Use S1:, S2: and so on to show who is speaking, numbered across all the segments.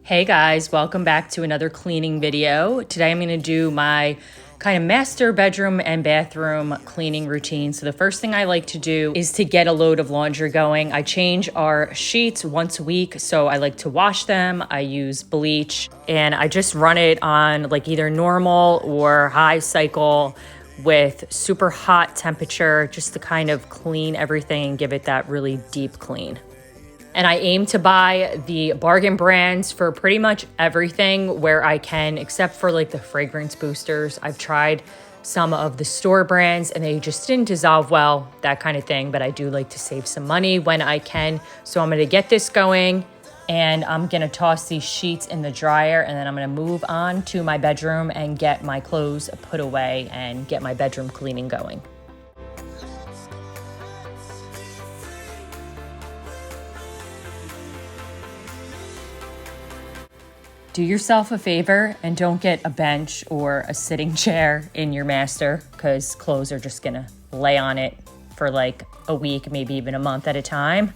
S1: Hey guys, welcome back to another cleaning video. Today I'm going to do my kind of master bedroom and bathroom cleaning routine. So the first thing I like to do is to get a load of laundry going. I change our sheets once a week, so I like to wash them. I use bleach and I just run it on like either normal or high cycle with super hot temperature just to kind of clean everything and give it that really deep clean. And I aim to buy the bargain brands for pretty much everything where I can, except for like the fragrance boosters. I've tried some of the store brands and they just didn't dissolve well, that kind of thing. But I do like to save some money when I can. So I'm gonna get this going and I'm gonna toss these sheets in the dryer, and then I'm gonna move on to my bedroom and get my clothes put away and get my bedroom cleaning going. Do yourself a favor and don't get a bench or a sitting chair in your master, because clothes are just gonna lay on it for like a week, maybe even a month at a time.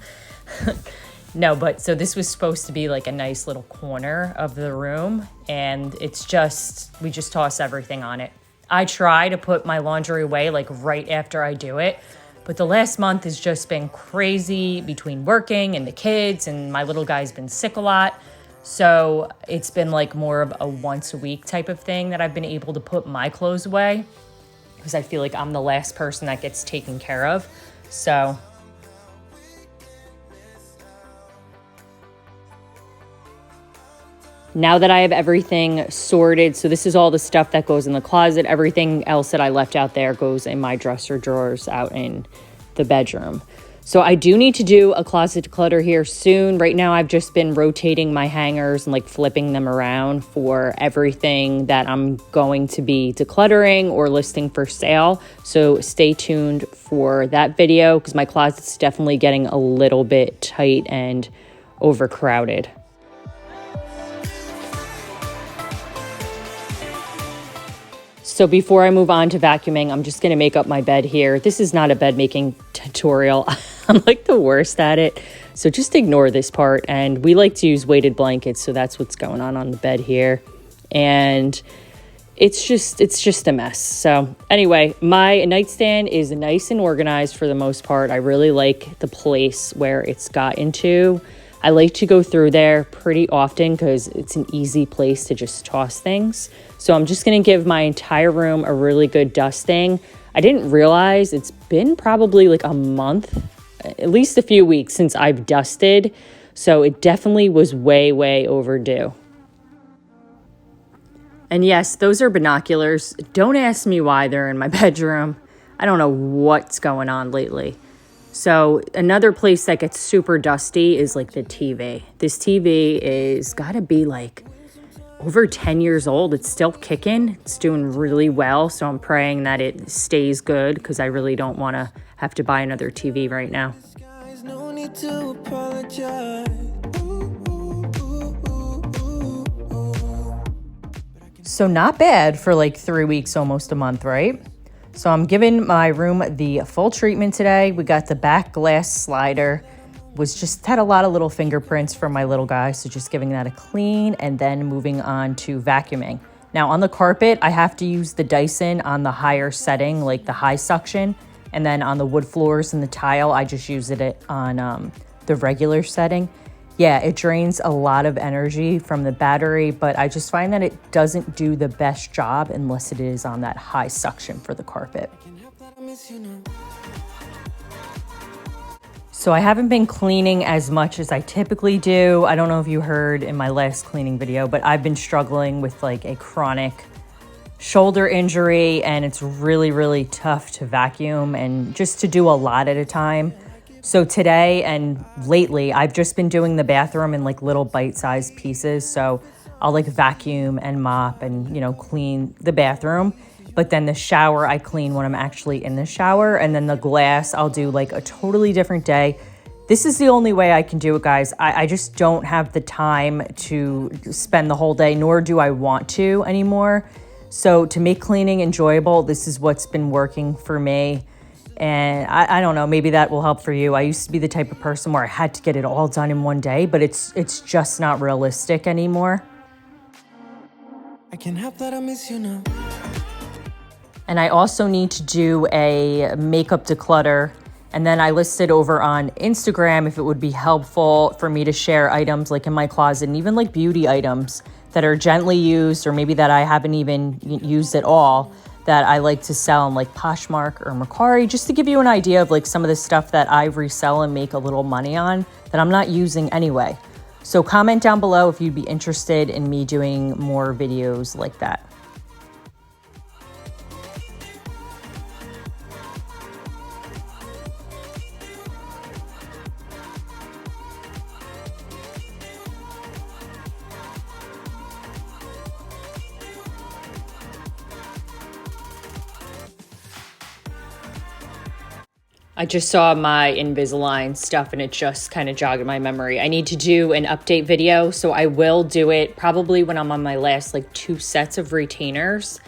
S1: No, but so this was supposed to be like a nice little corner of the room, and it's just, we just toss everything on it. I try to put my laundry away like right after I do it, but the last month has just been crazy between working and the kids, and my little guy's been sick a lot. So it's been like more of a once a week type of thing that I've been able to put my clothes away, because I feel like I'm the last person that gets taken care of. So now that I have everything sorted, so this is all the stuff that goes in the closet. Everything else that I left out there goes in my dresser drawers out in the bedroom. So I do need to do a closet declutter here soon. Right now I've just been rotating my hangers and like flipping them around for everything that I'm going to be decluttering or listing for sale. So stay tuned for that video, because my closet's definitely getting a little bit tight and overcrowded. So before I move on to vacuuming, I'm just gonna make up my bed here. This is not a bed making tutorial. I'm like the worst at it. So just ignore this part. And we like to use weighted blankets, so that's what's going on the bed here. And it's just a mess. So anyway, my nightstand is nice and organized for the most part. I really like the place where it's got into. I like to go through there pretty often because it's an easy place to just toss things. So I'm just gonna give my entire room a really good dusting. I didn't realize it's been probably like a month, at least a few weeks since I've dusted. So it definitely was way, way overdue. And yes, those are binoculars. Don't ask me why they're in my bedroom. I don't know what's going on lately. So another place that gets super dusty is like the TV. This TV is gotta be like over 10 years old. It's still kicking. It's doing really well. So I'm praying that it stays good, because I really don't want to have to buy another TV right now. No need to apologize. So not bad for like 3 weeks, almost a month, right? So I'm giving my room the full treatment today. We got the back glass slider, had a lot of little fingerprints from my little guy. So just giving that a clean and then moving on to vacuuming. Now on the carpet, I have to use the Dyson on the higher setting, like the high suction. And then on the wood floors and the tile, I just use it on the regular setting. Yeah, it drains a lot of energy from the battery, but I just find that it doesn't do the best job unless it is on that high suction for the carpet. So I haven't been cleaning as much as I typically do. I don't know if you heard in my last cleaning video, but I've been struggling with like a chronic shoulder injury, and it's really, really tough to vacuum and just to do a lot at a time. So today and lately, I've just been doing the bathroom in like little bite-sized pieces. So I'll like vacuum and mop and, you know, clean the bathroom. But then the shower, I clean when I'm actually in the shower. And then the glass, I'll do like a totally different day. This is the only way I can do it, guys. I just don't have the time to spend the whole day, nor do I want to anymore. So to make cleaning enjoyable, this is what's been working for me. And I don't know, maybe that will help for you. I used to be the type of person where I had to get it all done in one day, but it's just not realistic anymore. I can't help that I miss you now. And I also need to do a makeup declutter. And then I listed over on Instagram if it would be helpful for me to share items like in my closet and even like beauty items that are gently used or maybe that I haven't even used at all that I like to sell on like Poshmark or Mercari, just to give you an idea of like some of the stuff that I resell and make a little money on that I'm not using anyway. So comment down below if you'd be interested in me doing more videos like that. I just saw my Invisalign stuff and it just kind of jogged my memory. I need to do an update video, so I will do it probably when I'm on my last like 2 sets of retainers,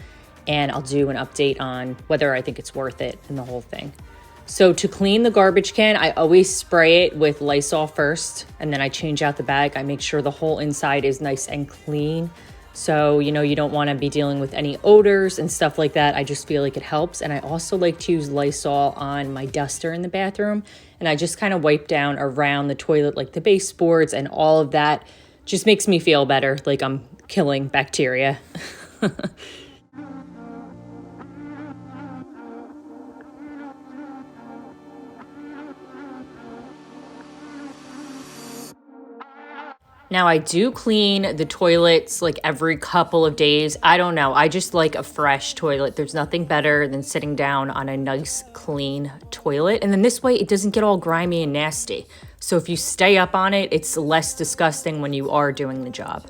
S1: and I'll do an update on whether I think it's worth it and the whole thing. So to clean the garbage can, I always spray it with Lysol first, and then I change out the bag. I make sure the whole inside is nice and clean. So, you know, you don't want to be dealing with any odors and stuff like that. I just feel like it helps. And I also like to use Lysol on my duster in the bathroom. And I just kind of wipe down around the toilet, like the baseboards and all of that. Just makes me feel better, like I'm killing bacteria. Now I do clean the toilets like every couple of days. I don't know. I just like a fresh toilet. There's nothing better than sitting down on a nice clean toilet. And then this way it doesn't get all grimy and nasty. So if you stay up on it, it's less disgusting when you are doing the job.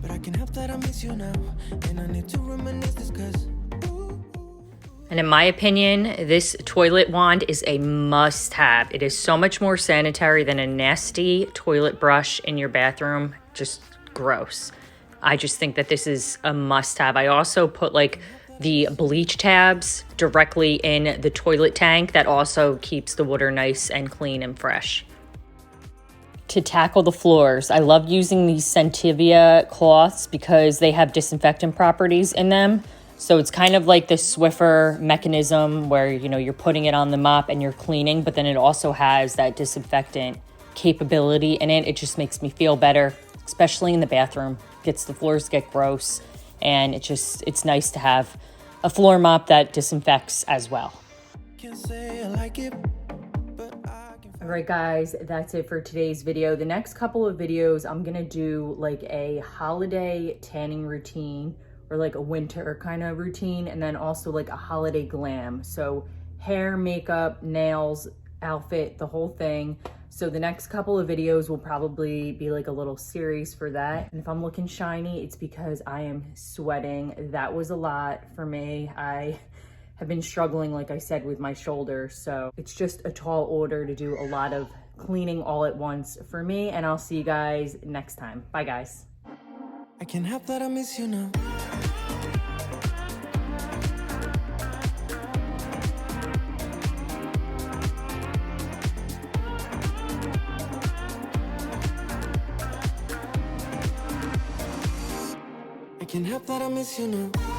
S1: But I can help that I miss you now, and I need to reminisce this 'cause and in my opinion, this toilet wand is a must-have. It is so much more sanitary than a nasty toilet brush in your bathroom. Just gross. I just think that this is a must-have. I also put like the bleach tabs directly in the toilet tank. That also keeps the water nice and clean and fresh. To tackle the floors, I love using these Scentivia cloths because they have disinfectant properties in them. So it's kind of like the Swiffer mechanism where, you know, you're putting it on the mop and you're cleaning, but then it also has that disinfectant capability in it. It just makes me feel better, especially in the bathroom. Gets the floors get gross, and it's nice to have a floor mop that disinfects as well. All right, guys, that's it for today's video. The next couple of videos, I'm gonna do like a holiday tanning routine, or like a winter kind of routine, and then also like a holiday glam. So hair, makeup, nails, outfit, the whole thing. So the next couple of videos will probably be like a little series for that. And if I'm looking shiny, it's because I am sweating. That was a lot for me. I have been struggling, like I said, with my shoulder. So it's just a tall order to do a lot of cleaning all at once for me. And I'll see you guys next time. Bye, guys. I can't help that I miss you now. I can't help that I miss you now.